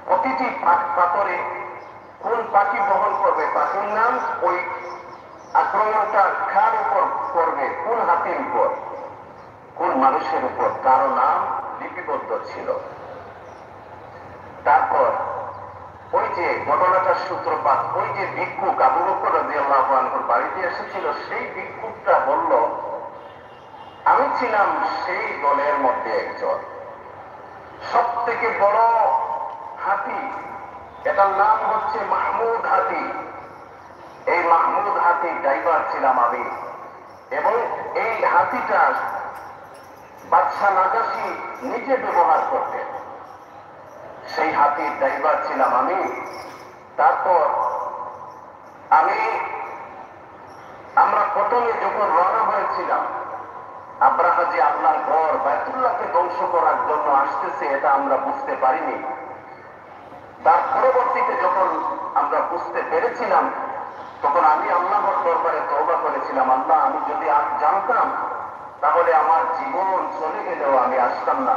প্রতিটি পাথরে কোন পাখি বহন করবে, পাখির নাম, ওই আক্রমণটা কার উপর করবে, কোন হাতির উপর, কোন মানুষের উপর, কারো নাম লিপিবদ্ধ ছিল। তারপর ওই যে ঘটনাটার সূত্রপাত, ওই যে ভিক্ষুক আবু বকর রাদিয়াল্লাহু আনহুর বাড়িতে এসেছিল, সেই ভিক্ষুকটা বলল, আমি ছিলাম সেই দলের মধ্যে একজন, সব থেকে বড় হাতি, এটার নাম হচ্ছে মাহমুদ হাতি। এই মাহমুদ হাতি ড্রাইভার ছিলাম আমি, এবং এই হাতিটা বাদশা নাজাশী নিজে ব্যবহার করতেন। সেই হাতির ড্রাইভার ছিলাম আমি। তারপর আমরা প্রথমে যখন রওনা হয়েছিলাম, আব্রাহা যে আপনার ঘর বাইতুল্লাহকে ধ্বংস করার জন্য আসতেছে, এটা আমরা বুঝতে পারিনি। তার পরবর্তীতে যখন আমরা বুঝতে পেরেছিলাম, তখন আমি আল্লাহর দরবারে তওবা করেছিলাম, আল্লাহ, আমি যদি আজ জানতাম তাহলে আমার জীবন চলে গেলেও আমি আসতাম না।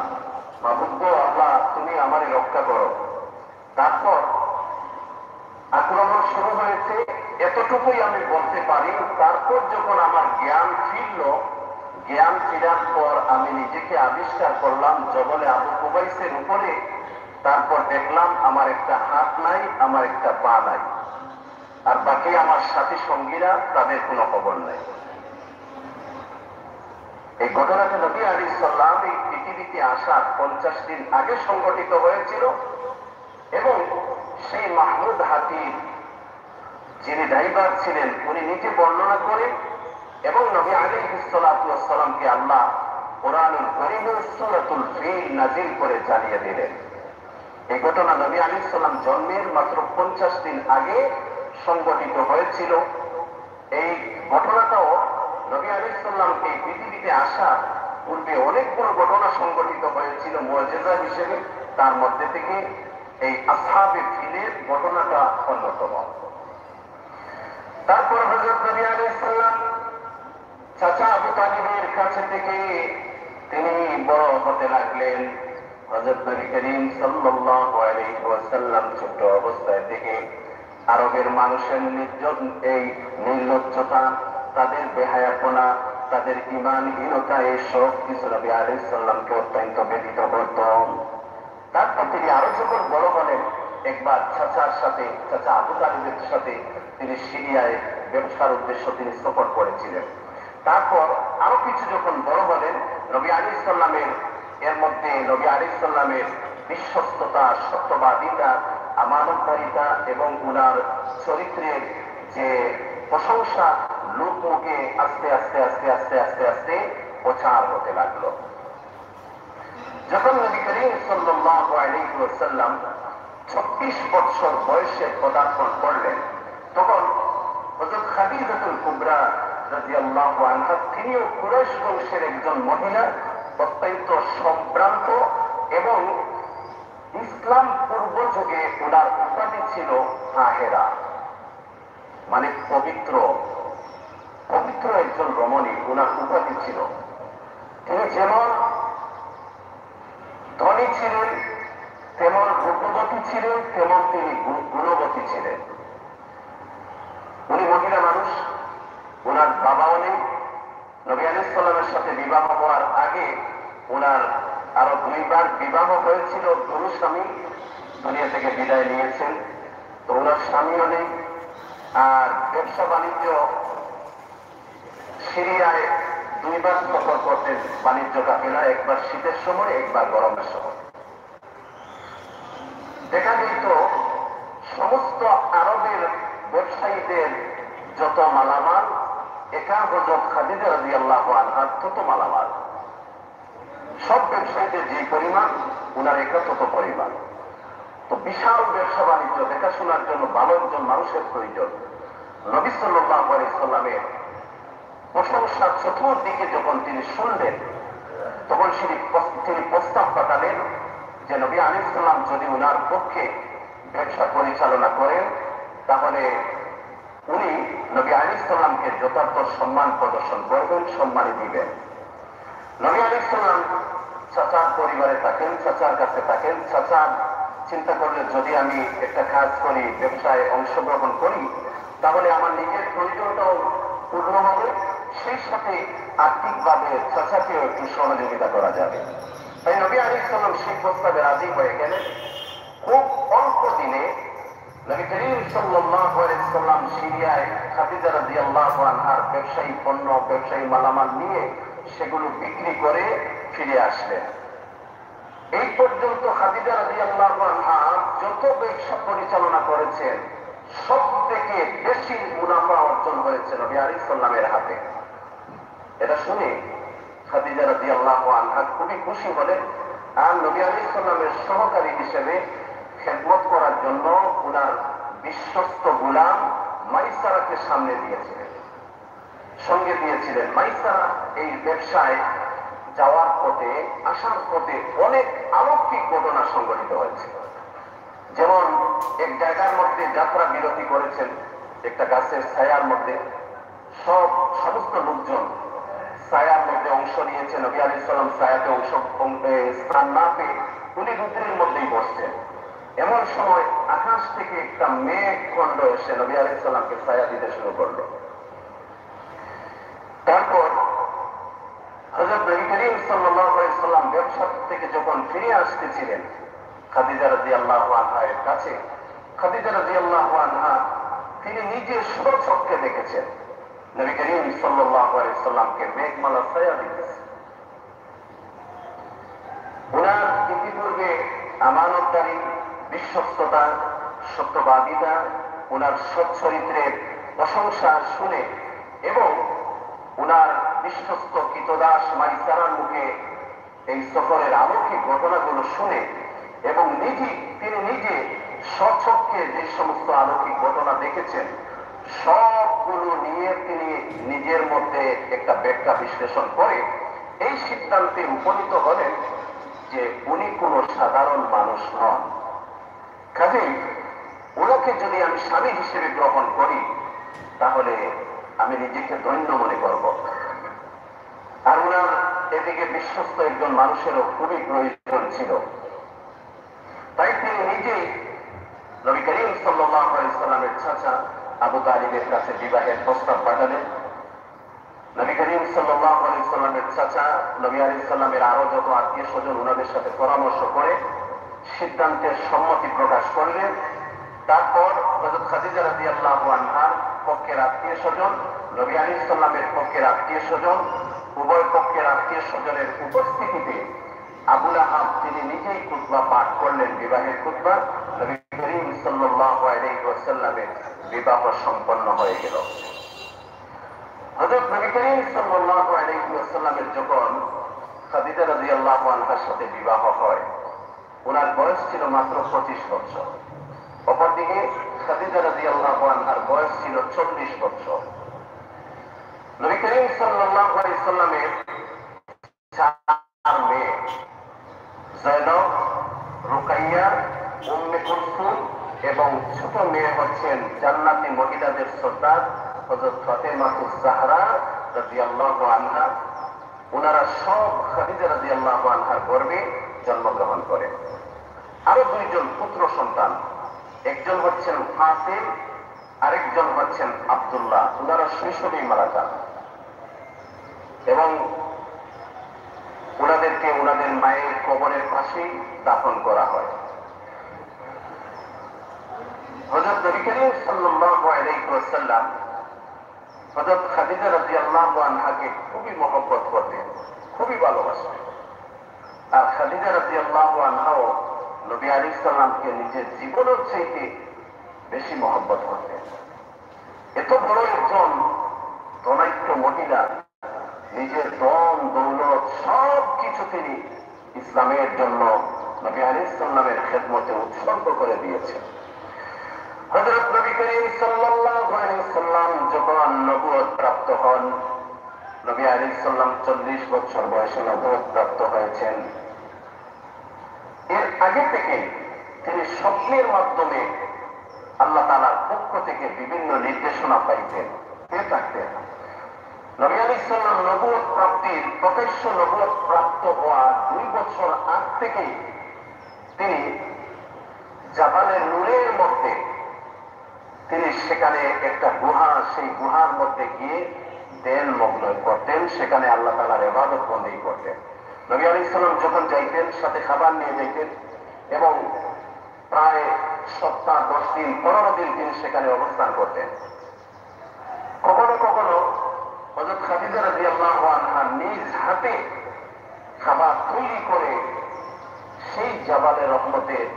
মাবুদ আল্লাহ, তুমি আমারে রক্ষা করো। তারপর আক্রমণ শুরু হয়েছে, এতটুকুই আমি বলতে পারি। তারপর যখন আমার জ্ঞান ফিরল, জ্ঞান ফিরার পর আমি নিজেকে আবিষ্কার করলাম জবলে আবু কুবাইসের উপরে। তারপর দেখলাম আমার একটা হাত নাই, আমার একটা পা নাই, আর বাকি আমার সাথী সঙ্গীরা, তাদের কোনো খবর নাই। এই ঘটনাটা নবী আলাইহিস সালাম এই পৃথিবীতে আসার 50 দিন আগে সংঘটিত হয়েছিল, এবং সেই মাহমুদ হাতির যিনি ড্রাইভার ছিলেন উনি নিজে বর্ণনা করে, এবং নবী আলাইহিস সালাতু ওয়াস সালামকে আল্লাহ কুরআনুল কারীমের সূরাতুল ফিল নাযিল করে জানিয়ে দিলেন। এই ঘটনা নবী আলাইহিস সালাম জন্মের মাত্র 50 দিন আগে সংঘটিত হয়েছিল। এই ঘটনাটাও নবী আলাইহিস সালাম এই পৃথিবীতে আসা পূর্বে অনেকগুলো ঘটনা সংঘটিত হয়েছিল মুআজিজা হিসেবে। তার মধ্যে থেকে এই আসহাবে ফিলের ঘটনাটা অন্যতম। তারপর হযরত নবী আলাইহিস সালাম চাচা আবু তালিবের কাছে থেকে তিনি বড় হতে লাগলেন। হযরত নবী করিম সাল্লাল্লাহু আলাইহি ওয়াসাল্লাম ছোট অবস্থায় থেকে আরবের মানুষের এই নির্লজ্জতা, তাদের বেহায়াপনা, তাদের ঈমানহীনতা, এই সব কিছু নবী আলাইহিস সালামকে অত্যন্ত ব্যথিত করত। তারপর তিনি আরো যখন বড় হলেন, একবার চাচা আবু তালিবের সাথে তিনি সিরিয়ায় ব্যবসার উদ্দেশ্য তিনি সফর করেছিলেন। তারপর আরো কিছু যখন বড় হলেন, নবী আলাইহিস সালামের এর মধ্যে নবী আলাইহিস সালামের বিশ্বস্ততা, সত্যবাদিতা, আমানতকারিতা এবং উনার চরিত্রের যে প্রশংসা লোকমুখে আস্তে আস্তে আস্তে আস্তে আস্তে আস্তে প্রচার হতে লাগলো। যখন নবী করিম সাল্লাল্লাহু আলাইহি ওয়াসাল্লাম 36 বছর বয়সে পদার্পণ করলেন, তখন হযরত খাদিজাতুল কুবরা রাদিয়াল্লাহু আনহা, তিনিও কুরাইশ বংশের একজন মহিলা, অত্যন্ত সম্ভ্রান্ত, এবং ইসলাম পূর্ব যুগে ওনার উপাধি ছিল তাহেরা, মানে পবিত্র একজন রমণী ওনার উপাধি ছিল। তিনি যেমন ধনী ছিলেন, তেমন রূপবতী ছিলেন, তেমন তিনি গুণবতী ছিলেন। উনি মহিলা মানুষ, ওনার বাবাও নেই। নবী আলাইহিস সালামের সাথে বিবাহ হওয়ার আগে ওনার আরো 2 বার বিবাহ হয়েছিল। দুই স্বামী দুনিয়া থেকে বিদায় নিয়েছেন, তো ওনার স্বামীও নেই। আর ব্যবসা বাণিজ্য সিরিয়ায় 2 বার সফর করতেন বাণিজ্য কাফেলা, একবার শীতের সময়, একবার গরমের সময়। দেখা যেত সমস্ত আরবের ব্যবসায়ীদের যত মালামাল, একা হযরত খাদিজা রাদিয়াল্লাহু আনহার তত মালামাল। সব ব্যবসায়ীদের যে পরিমাণ, উনার একা তত পরিমাণ। তো বিশাল ব্যবসা বাণিজ্য দেখাশোনার জন্য ভালো একজন মানুষের প্রয়োজন। নবী সাল্লাল্লাহু আলাইহি সাল্লামের প্রশংসা চতুর্দিকে যখন তিনি শুনলেন, তখন তিনি প্রস্তাব পাঠালেন যে নবী আলাইহিস সালাম যদি উনার পক্ষে ব্যবসা পরিচালনা করেন, তাহলে উনি নবী আলাইহিস সালামকে যথার্থ সম্মান প্রদর্শন করবেন, সম্মানী দিবেন। নবী আলাইহিস সালাম চাচার পরিবারে থাকেন, চাচার কাছে থাকেন। চাচা চিন্তা করলে, যদি আমি একটা কাজ করি, ব্যবসায় অংশগ্রহণ করি, তাহলে আমার নিজের প্রয়োজনটাও পূর্ণ হবে, সেই সাথে আর্থিকভাবে চাচাকেও একটু সহযোগিতা করা যাবে। তাই নবী আলাইহিস সালাম সেই প্রস্তাবে রাজি হয়ে গেলেন। খুব অল্প দিনে নবী করিম সাল্লাল্লাহু আলাইহি সাল্লাম সিরিয়ায় খাদিজা রাদিয়াল্লাহু আনহার ব্যবসায়ী পণ্য, ব্যবসায়ী মালামাল নিয়ে সেগুলো বিক্রি করে ফিরে আসলেন। এই পর্যন্ত খাদিজা রাদিয়াল্লাহু আনহা যত ব্যবসা পরিচালনা করেছেন, সব থেকে বেশি মুনাফা অর্জন হয়েছে নবী আলাইহিস সালামের হাতে। এটা শুনে খাদিজা রাদিয়াল্লাহু আনহা খুবই খুশি হলেন, আর নবী আলাইহিস সালামের সহকারী হিসেবে খেদমত করার জন্য উনার বিশ্বস্ত গোলাম মাইসারাকে সামনে দিয়েছিলেন, সঙ্গে দিয়েছিলেন। মাইসারা এই ব্যবসায় যাওয়ার পথে, আসার পথে অনেক অলৌকিক ঘটনা সংঘটিত হয়েছিল। যেমন এক জায়গার মধ্যে যাত্রা বিরতি করেছেন, একটা গাছের ছায়ার মধ্যে। সমস্ত লোকজন ছায়ার মধ্যে অংশ নিয়েছে। নবী আলাইহিস সালাম ছায়াতে স্থান না পেয়ে উনি রুদ্রের মধ্যেই বসছেন। এমন সময় আকাশ থেকে একটা মেঘ খণ্ড এসে নবী আলাইহিস সালামকে ছায়া দিতে শুরু করলো। তারপর হযরত নবী করিম সাল্লাল্লাহু আলাইহি সাল্লাম ব্যবসা থেকে যখন ফিরে আসতেছিলেন খাদিজা রাদিয়াল্লাহু আনহার কাছে, খাদিজা রাদিয়াল্লাহু আনহা তিনি নিজে স্বচক্ষে দেখেছেন নবী করিম সাল্লাল্লাহু আলাইহি সাল্লামকে মেঘমালা ছায়া দিতেছে। উনার ইতিপূর্বে আমানতদারি, বিশ্বস্ততা, সত্যবাদিতা, উনার সচ্চরিত্রের প্রশংসা শুনে এবং উনার বিশ্বস্ত কৃতদাস মাইসারার মুখে এই সফরের অলৌকিক ঘটনাগুলো শুনে এবং তিনি নিজে স্বচক্ষে যে সমস্ত অলৌকিক ঘটনা দেখেছেন, সবগুলো নিয়ে তিনি নিজের মধ্যে একটা ব্যাখ্যা বিশ্লেষণ করে এই সিদ্ধান্তে উপনীত হলেন যে উনি কোনো সাধারণ মানুষ নন। কাজেই ওনাকে যদি আমি স্বামী হিসেবে গ্রহণ করি, তাহলে আমি নিজেকে ধন্য মনে করব। আর ওনার এদিকে বিশ্বস্ত একজন মানুষেরও খুবই প্রয়োজন ছিল। তাই তিনি নিজেই নবী করিম সাল্লাল্লাহু আলাইহি সাল্লামের চাচা আবু তালিবের কাছে বিবাহের প্রস্তাব পাঠালেন। নবী করিম সাল্লাল্লাহু আলাইহি সাল্লামের চাচা নবী আলাইহিস সালামের আরো যত আত্মীয় স্বজন ওনাদের সাথে পরামর্শ করে সিদ্ধান্তের সম্মতি প্রকাশ করলেন। তারপর হযরত খাদিজা রাদিয়াল্লাহু আনহার পক্ষের আত্মীয় স্বজন, নবী আলাইহিস সালামের পক্ষের আত্মীয় স্বজন, উভয় পক্ষের আত্মীয় স্বজনের উপস্থিতিতে আবু লাহাব তিনি নিজেই খুতবা পাঠ করলেন, বিবাহের খুতবা। নবী করিম সাল্লাল্লাহু আলাইহি ওয়াসাল্লামের বিবাহ সম্পন্ন হয়ে গেল। হযরত নবী করিম সাল্লাল্লাহু আলাইহি ওয়াসাল্লামের যখন খাদিজা রাদিয়াল্লাহু আনহার সাথে বিবাহ হয়, ওনার বয়স ছিল মাত্র 25 বছর। অপরদিকে খাদিজা রাদিয়াল্লাহু আনহার বয়স ছিল 40 বছর। নবী করিম সাল্লাল্লাহু আলাইহি ওয়াসাল্লামের 4 মেয়ে, যায়েনব, রুকাইয়া, উম্মে কুলসুম এবং ছোট মেয়ে হচ্ছেন জান্নাতি মহিলাদের সর্দার হযরত ফাতেমাতুজ জাহরা রাদিয়াল্লাহু আনহা। ওনারা সব খাদিজা রাদিয়াল্লাহু আনহার গর্ভে জন্মগ্রহণ করেন। আরো 2 জন পুত্র সন্তান, একজন হচ্ছেন ফাতিম, আরেকজন হচ্ছেন আব্দুল্লাহ। ওনারা শৈশবেই মারা যান এবং ওনাদেরকে ওনাদের মায়ের কবরের পাশেই দাফন করা হয়। হযরত নবী করিম সাল্লাল্লাহু আলাইহি ওয়াসাল্লাম হযরত খাদিজা রাদিয়াল্লাহু আনহাকে খুবই মহব্বত করতেন, খুবই ভালোবাসতেন। আর খাদিজা রাদিয়াল্লাহু আনহাও নবী আলাইহিস সালামকে নিজের জীবনের চাইতে বেশি মহব্বত করতেন। এত বড় একজন ধনাঢ্য মহিলা নিজের ধন দৌলত সব কিছু তিনি ইসলামের জন্য নবী আলাইহিস সালামের খেদমতে উৎসর্গ করে দিয়েছেন। হযরত নবী করিম সাল্লাল্লাহু আলাইহি ওয়াসাল্লাম যখন নবুয়ত প্রাপ্ত হন, নবী আলাইহিস সালাম 40 বছর বয়সে নবুয়ত প্রাপ্ত হয়েছেন। এর আগে থেকে তিনি স্বপ্নের মাধ্যমে আল্লাহ তাআলার পক্ষ থেকে বিভিন্ন নির্দেশনা পাইতেন, পেয়ে থাকতেন। নবী আলাইহিস সালাম নবুয়ত প্রাপ্তির প্রকাশ্য নবুয়ত প্রাপ্ত হওয়া 2 বছর আগ থেকেই তিনি জাবালে নূরের মধ্যে তিনি সেখানে একটা গুহা, সেই গুহার মধ্যে গিয়ে ধ্যান মগ্ন করতেন, সেখানে আল্লাহ তাআলার ইবাদত বন্দেগী করতেন। নবী আলাইহিস সালাম যখন যাইতেন সাথে খাবার নিয়ে যাইতেন এবং প্রায় সপ্তাহ 10 দিন 15 দিন তিনি সেখানে অবস্থান করতেন। কখনো কখনো হযরত খাদিজা রাদিয়াল্লাহু আনহা নিজ হাতে খাবার তৈরি করে সেই জাবালে রহমতের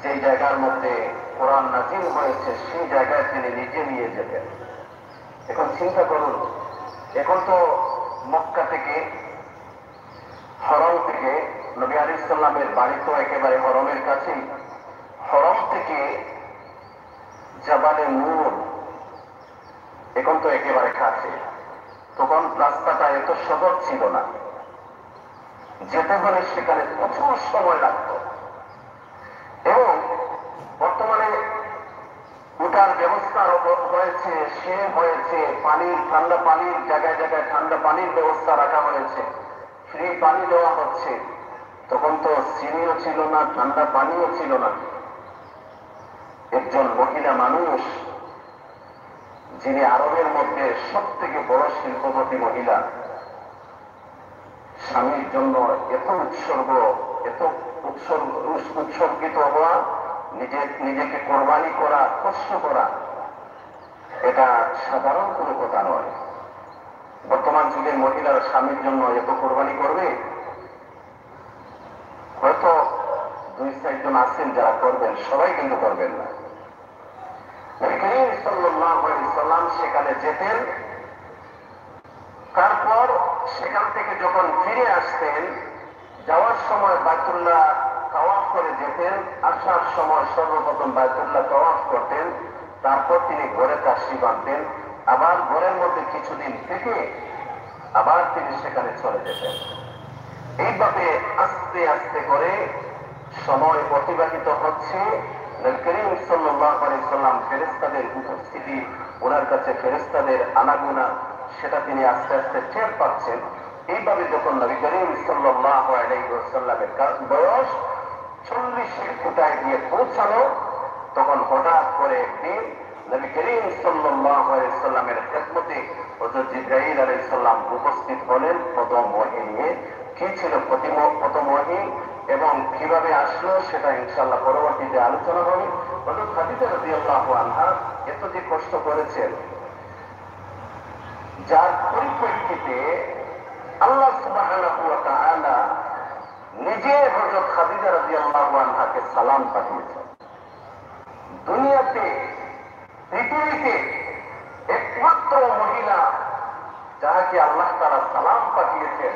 যে জায়গার মধ্যে কোরআন নাযিল হয়েছে সেই জায়গায় তিনি নিজে নিয়ে যেতেন। এখন চিন্তা করুন, এখন তো মক্কা থেকে, হরম থেকে, নবী আলাইহিস সালামের বাড়ি তো একেবারে হরমের কাছেই, হরম থেকে জাবালে নূর এখন তো একেবারে কাছে। তখন রাস্তাটা এত সহজ ছিল না, যেতে হলে সেখানে প্রচুর সময় লাগত। এবং বর্তমানে ওটার ব্যবস্থা হয়েছে, সে হয়েছে পানির, ঠান্ডা পানির জায়গায় জায়গায় ঠান্ডা পানির ব্যবস্থা রাখা হয়েছে, ফ্রি পানি দেওয়া হচ্ছে। তখন তো চিনিও ছিল না, ঠান্ডা পানিও ছিল না। একজন মহিলা মানুষ, যিনি আরবের মধ্যে সব থেকে বড় শিল্পপতি মহিলা, স্বামীর জন্য এত উৎসর্গ, এত উৎসর্গিত হওয়া, নিজেকে কোরবানি করা, কষ্ট করা, এটা সাধারণ কোনো কথা নয়। বর্তমান যুগের মহিলারা স্বামীর জন্য এত কোরবানি করবে? হয়তো 2-4 জন আছেন যারা করবেন, সবাই কিন্তু করবেন না। নবী করিম সাল্লাল্লাহু আলাইহি ওয়াসাল্লাম সেখানে যেতেন, তারপর সেখান থেকে যখন ফিরে আসতেন, যাওয়ার সময় বাইতুল্লাহ তাওয়াফ করে যেতেন, আসার সময় সর্বপ্রথম বাইতুল্লাহ তাওয়াফ করতেন, তারপর তিনি ঘরে তাশরিফ আনতেন, আবার ঘরের মধ্যে কিছুদিন থেকে আবার তিনি সেখানে চলে যেতেন। এইভাবে আস্তে আস্তে করে সময় অতিবাহিত হচ্ছে। নবী করিম সাল্লাল্লাহু আলাইহি ওয়াসাল্লাম ফেরেশতাদের উপস্থিতি, ওনার কাছে ফেরেশতাদের আনাগোনা, সেটা তিনি আস্তে আস্তে টের পাচ্ছেন। এইভাবে যখন নবী করিম সাল্লাল্লাহু আলাইহি ওয়াসাল্লামের বয়স 40-এর কোটায় গিয়ে পৌঁছালো, তখন হঠাৎ করে একদিন নবী করিম সাল্লাল্লাহু আলাইহি ওয়াসাল্লামের খেদমতে হযরত জিবরাইল আলাইহিস সালাম উপস্থিত হলেন প্রথম ওহী নিয়ে। কি ছিল প্রথম ওহী এবং কিভাবে আসলো সেটা ইনশাআল্লাহ পরবর্তীতে আলোচনা হবে। হযরত খাদিজা রাদিয়াল্লাহু আনহা এত যে কষ্ট করেছেন, যার পরিপ্রেক্ষিতে আল্লাহ সুবহানাহু ওয়া তাআলা নিজে হযরত খাদিজা রাদিয়াল্লাহু আনহাকে সালাম পাঠিয়েছেন। দুনিয়াতে, পৃথিবীতে একমাত্র মহিলা যাকে আল্লাহ তাআলা সালাম পাঠিয়েছেন,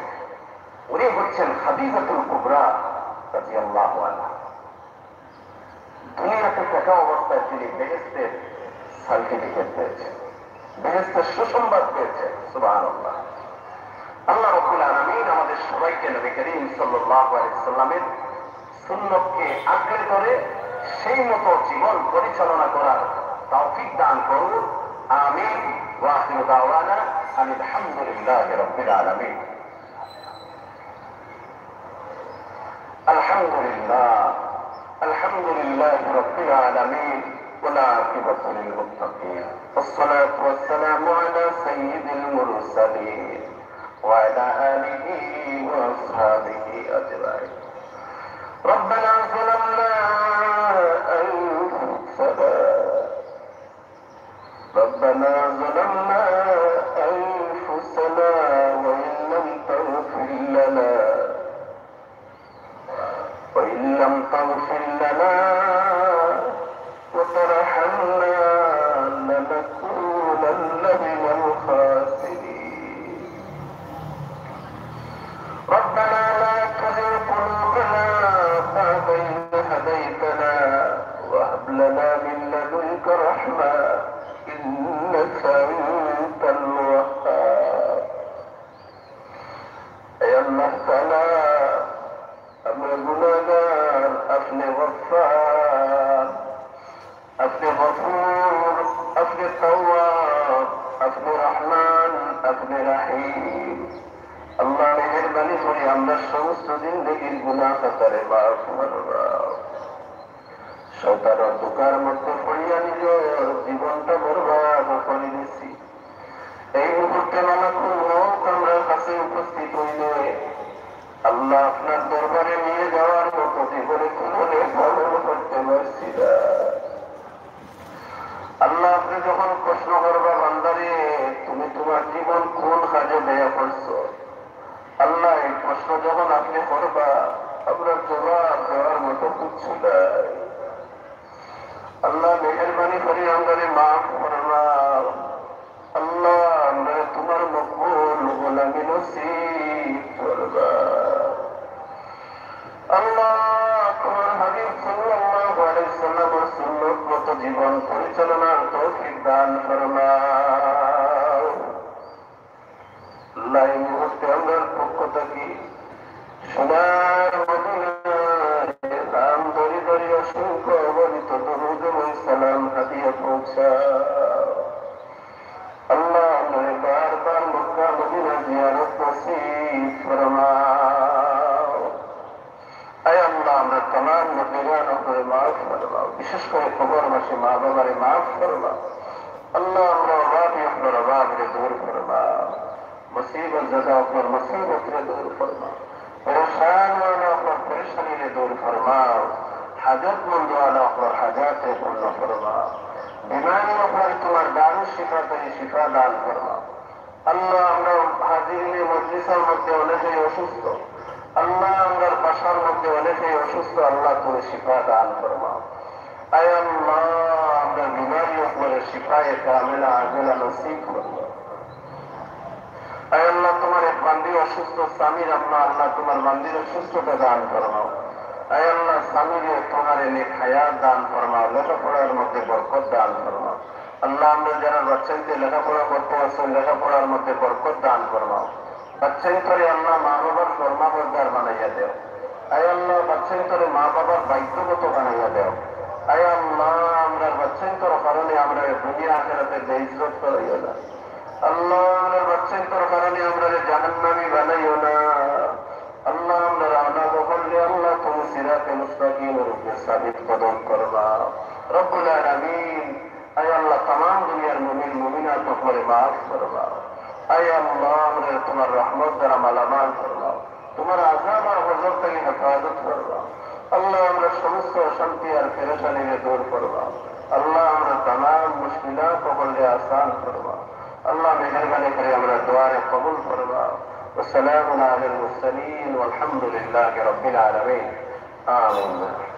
উনি হচ্ছেন খাদিজাতুল কুবরা রাদিয়াল্লাহু আনহা। দুনিয়াতে থাকা অবস্থায় তিনি বেহেশতের সার্টিফিকেট পেয়েছেন, বেহেশতের সুসংবাদ পেয়েছেন। সুবহানাল্লাহ। আল্লাহ রাব্বুল আলামিন আমাদের সবাইকে নবী করিম সাল্লাল্লাহু আলাইহি ওয়াসাল্লামের সুন্নতকে আঁকড়ে ধরে সেই মতো জীবন পরিচালনা করার তৌফিক দান করুন। আমিন। ওয়া আখিরু দাওয়ানা আলহামদুলিল্লাহি রাব্বিল আলামিন। আলহামদুলিল্লাহি রাব্বিল আলামিন। والعاقبة للمتقين والصلاة والسلام على سيد المرسلين وعلى آله وأصحابه أجمعين. ربنا ظلمنا أنفسنا وإن لم تغفر لنا وترحمنا لنكونن من الخاسرين. ربنا لا تزغ قلوبنا সমস্ত জিন্দগির গুনাহ খাতারে মাফ ফরমাও। শয়তান অন্ধকার মধ্যে পড়িয়া নিজের জীবনটা বরবাদ করে দিচ্ছি। এই মুহূর্তে মালাকুল মউত আমরা কাছে উপস্থিত হইলে আল্লাহ আপনার দরবারে নিয়ে যাওয়ার মতো জীবনে কোনদিন পালন করতে পারছি না। আল্লাহ আপনি যখন প্রশ্ন করবা বান্দারে তুমি তোমার জীবন কোন কাজে ব্যয় করছো, আল্লাহ এই প্রশ্ন যখন আপনি করবা আমরা জবাব দেওয়ার মতো কিছু নাই। আল্লাহ মেহেরবানি করে আমাদের মাফ ফরমাও। আল্লাহ আমরা তোমার মকবুল গোলামি নসিব করবাও। আল্লাহ তোমার হাবিব সাল্লাল্লাহু আলাইহি সাল্লামের সুন্নাত মতো জীবন পরিচালনার তৌফিক দান ফরমাও। আল্লাহ এই মুহূর্তে আমরার পক্ষ থেকে সোনার মদিনায় নাম ধরি ধরি অসংখ্য অগণিত দরুদ ও সালাম হাদিয়া পৌঁছাও। আল্লাহ আমরা বারবার মক্কা মদিনা জিয়ারত নসিব ফরমাও। আয় আল্লাহ আমরা तमाम মুসলমান করে মাফ ফরমাও, বিশেষ করে কবরবাসী মা বাবারে মাফ ফরমাও। আল্লাহ আমরা অভাবী আপনার অভাবরে দূর ফরমাও, মুসিবত ज़दा আপনার মুসিবতরে দূর ফরমাও, परेशान वाला আপনার পরেশানিরে দূর ফরমাও, হাজতমন্দ वाला আপনার হাজাতে পূর্ণ ফরমাও, বিমারি আপনার তোমার দারু শিফাতে শিফা দান ফরমাও। আল্লাহ আমরা হাজিরিনে মজলিসের মধ্যে অনেকেই অসুস্থ, আল্লাহ আমরার বাসার মধ্যে অনেকেই অসুস্থ, আল্লাহ তুমি শিফা দান ফরমাও। আয় আল্লাহ আমরা বিমারি আপনার শিফায়ে কামিলা আজলা নসিব ফরমাও। আয় আল্লাহ তোমার এক বান্দি অসুস্থ স্বামীর আল্লাহ আল্লাহ তোমার বান্দির সুস্থতা দান ফরমাও। আয় আল্লাহ স্বামীরে তোমার নেক হায়াত দান ফরমাও, লেখাপড়ার মধ্যে বরকত দান ফরমাও। আল্লাহ আমরা যারা বাচ্চাকে লেখাপড়া করতে আসেন লেখাপড়ার মধ্যে বরকত দান ফরমাও। বাচ্চাই করে আল্লাহ মা বাবার ফরমাবরদার বানাইয়া দেও। আয় আল্লাহ বাচ্চাই করে মা বাবার বাধ্যগত বানাইয়া দেও। আয় আল্লাহ আমরা বাচ্চাই তোর কারণে আমরা দুনিয়া আখিরাতে বেইজ্জত করাইও না। আল্লাহ আমরা বাচ্চাই তোর কারণে আমরা জাহান্নামী বানাইও না। আল্লাহ আমরা রানা বহলে আল্লাহ তুমি সিরাতে মুস্তাকিমের উপরে সাবিত কদম করবা রব্বুল আলামিন। আয় আল্লাহ तमाम দুনিয়ার মুমিন মুমিনাত করে মাফ করবা। আয় আল্লাহ আমরা তোমার রহমত দ্বারা মালামাল করবা, তোমার আযাব আর গজব থেকে হেফাজত করবা। আল্লাহ আমরা সমস্ত অশান্তি আর পেরেশানিকে দূর করবা। আল্লাহ আমরা तमाम মুশকিলাত হলে আসান করবা। আল্লাহ মেহেরবানি করে আমরা দোয়ারে কবুল করবা। والسلام على المرسلين والحمد لله رب العالمين آمين।